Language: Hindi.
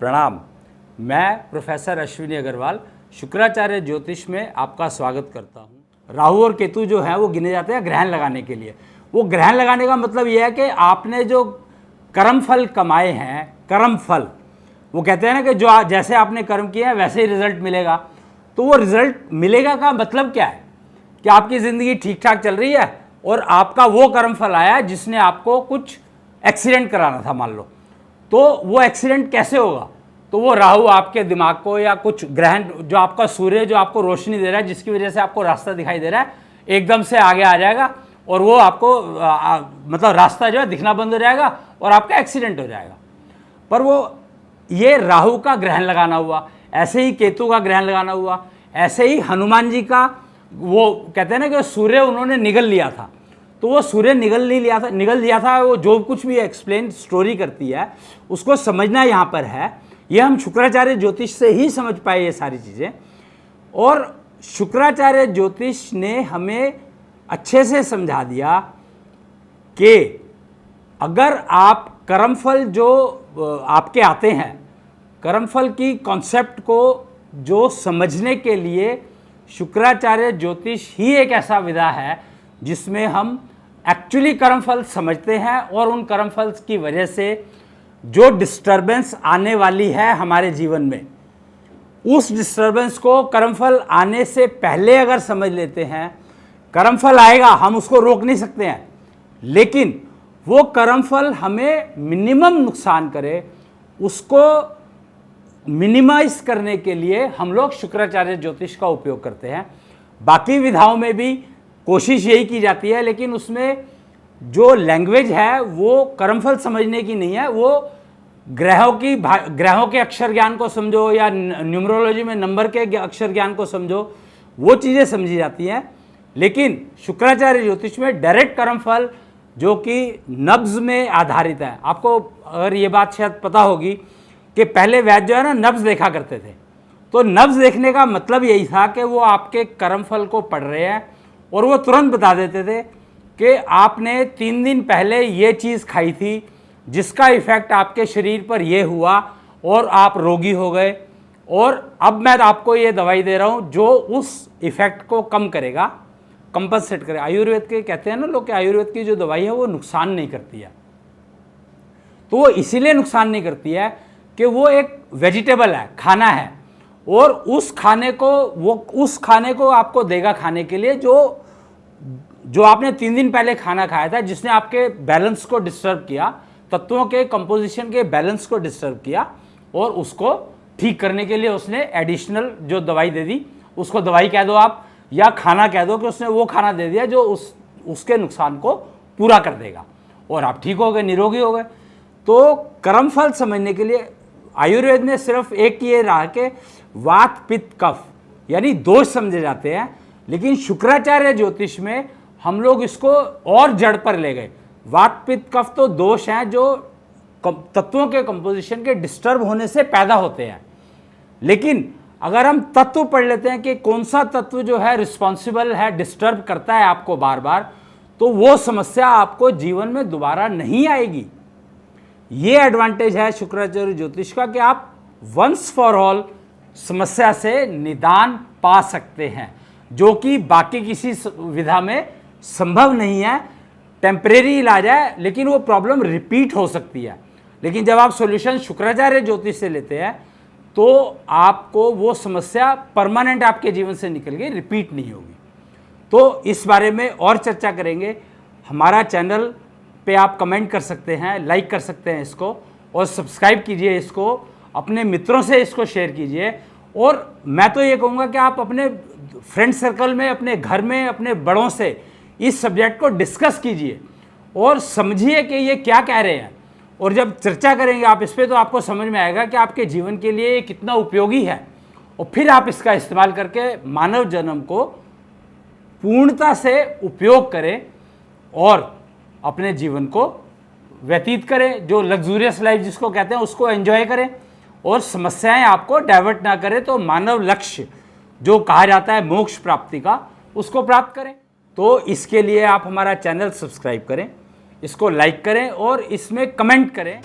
प्रणाम। मैं प्रोफेसर अश्विनी अग्रवाल शुक्राचार्य ज्योतिष में आपका स्वागत करता हूं। राहु और केतु जो है वो गिने जाते हैं ग्रहण लगाने के लिए। वो ग्रहण लगाने का मतलब यह है कि आपने जो कर्म फल कमाए हैं, कर्म फल, वो कहते हैं ना कि जो जैसे आपने कर्म किए हैं वैसे ही रिजल्ट मिलेगा। तो वो रिजल्ट मिलेगा का मतलब क्या है कि आपकी ज़िंदगी ठीक ठाक चल रही है और आपका वो कर्म फल आया जिसने आपको कुछ एक्सीडेंट कराना था मान लो, तो वो एक्सीडेंट कैसे होगा? तो वो राहु आपके दिमाग को या कुछ ग्रहण, जो आपका सूर्य जो आपको रोशनी दे रहा है, जिसकी वजह से आपको रास्ता दिखाई दे रहा है, एकदम से आगे आ जाएगा और वो आपको मतलब रास्ता जो है दिखना बंद हो जाएगा और आपका एक्सीडेंट हो जाएगा। पर वो ये राहु का ग्रहण लगाना हुआ, ऐसे ही केतु का ग्रहण लगाना हुआ, ऐसे ही हनुमान जी का, वो कहते हैं ना कि सूर्य उन्होंने निगल लिया था, तो वो सूर्य निगल लिया था। वो जो कुछ भी एक्सप्लेन स्टोरी करती है उसको समझना यहाँ पर है। ये हम शुक्राचार्य ज्योतिष से ही समझ पाए ये सारी चीज़ें। और शुक्राचार्य ज्योतिष ने हमें अच्छे से समझा दिया कि अगर आप कर्मफल जो आपके आते हैं, कर्मफल की कॉन्सेप्ट को जो समझने के लिए शुक्राचार्य ज्योतिष ही एक ऐसा विधा है जिसमें हम एक्चुअली कर्मफल समझते हैं और उन कर्मफल की वजह से जो डिस्टर्बेंस आने वाली है हमारे जीवन में, उस डिस्टर्बेंस को कर्मफल आने से पहले अगर समझ लेते हैं, कर्मफल आएगा हम उसको रोक नहीं सकते हैं, लेकिन वो कर्मफल हमें मिनिमम नुकसान करे, उसको मिनिमाइज करने के लिए हम लोग शुक्राचार्य ज्योतिष का उपयोग करते हैं। बाकी विधाओं में भी कोशिश यही की जाती है, लेकिन उसमें जो लैंग्वेज है वो कर्मफल समझने की नहीं है, वो ग्रहों के अक्षर ज्ञान को समझो या न्यूमरोलॉजी में नंबर के अक्षर ज्ञान को समझो, वो चीज़ें समझी जाती हैं। लेकिन शुक्राचार्य ज्योतिष में डायरेक्ट कर्मफल जो कि नब्ज में आधारित है। आपको अगर ये बात शायद पता होगी कि पहले वैद्य जो है ना नब्ज देखा करते थे, तो नब्ज देखने का मतलब यही था कि वो आपके कर्मफल को पढ़ रहे हैं और वो तुरंत बता देते थे कि आपने 3 दिन पहले ये चीज़ खाई थी जिसका इफ़ेक्ट आपके शरीर पर ये हुआ और आप रोगी हो गए, और अब मैं आपको ये दवाई दे रहा हूँ जो उस इफ़ेक्ट को कम करेगा, कंपनसेट करे। आयुर्वेद के कहते हैं ना लोग कि आयुर्वेद की जो दवाई है वो नुकसान नहीं करती है। तो वो इसीलिए नुकसान नहीं करती है कि वो एक वेजिटेबल है, खाना है, और उस खाने को आपको देगा खाने के लिए जो आपने 3 दिन पहले खाना खाया था, जिसने आपके बैलेंस को डिस्टर्ब किया, तत्वों के कंपोजिशन के बैलेंस को डिस्टर्ब किया, और उसको ठीक करने के लिए उसने एडिशनल जो दवाई दे दी, उसको दवाई कह दो आप या खाना कह दो कि उसने वो खाना दे दिया जो उसके नुकसान को पूरा कर देगा और आप ठीक हो गए, निरोगी हो गए। तो कर्मफल समझने के लिए आयुर्वेद में सिर्फ एक ये रहा कि वात पित्त कफ यानी दोष समझे जाते हैं, लेकिन शुक्राचार्य ज्योतिष में हम लोग इसको और जड़ पर ले गए। वात पित्त कफ तो दोष हैं जो तत्वों के कंपोजिशन के डिस्टर्ब होने से पैदा होते हैं, लेकिन अगर हम तत्व पढ़ लेते हैं कि कौन सा तत्व जो है रिस्पॉन्सिबल है, डिस्टर्ब करता है आपको बार बार, तो वो समस्या आपको जीवन में दोबारा नहीं आएगी। ये एडवांटेज है शुक्राचार्य ज्योतिष का कि आप वंस फॉर ऑल समस्या से निदान पा सकते हैं, जो कि बाकी किसी विधा में संभव नहीं है। टेम्परेरी इलाज है, लेकिन वो प्रॉब्लम रिपीट हो सकती है। लेकिन जब आप सॉल्यूशन शुक्राचार्य ज्योतिष से लेते हैं तो आपको वो समस्या परमानेंट आपके जीवन से निकल गई, रिपीट नहीं होगी। तो इस बारे में और चर्चा करेंगे। हमारा चैनल पे आप कमेंट कर सकते हैं, लाइक कर सकते हैं इसको, और सब्सक्राइब कीजिए इसको, अपने मित्रों से इसको शेयर कीजिए। और मैं तो ये कहूँगा कि आप अपने फ्रेंड सर्कल में, अपने घर में, अपने बड़ों से इस सब्जेक्ट को डिस्कस कीजिए और समझिए कि ये क्या कह रहे हैं। और जब चर्चा करेंगे आप इस पर, तो आपको समझ में आएगा कि आपके जीवन के लिए ये कितना उपयोगी है, और फिर आप इसका इस्तेमाल करके मानव जन्म को पूर्णता से उपयोग करें और अपने जीवन को व्यतीत करें, जो लग्जूरियस लाइफ जिसको कहते हैं उसको एंजॉय करें, और समस्याएं आपको डाइवर्ट ना करें, तो मानव लक्ष्य जो कहा जाता है मोक्ष प्राप्ति का, उसको प्राप्त करें। तो इसके लिए आप हमारा चैनल सब्सक्राइब करें, इसको लाइक करें और इसमें कमेंट करें।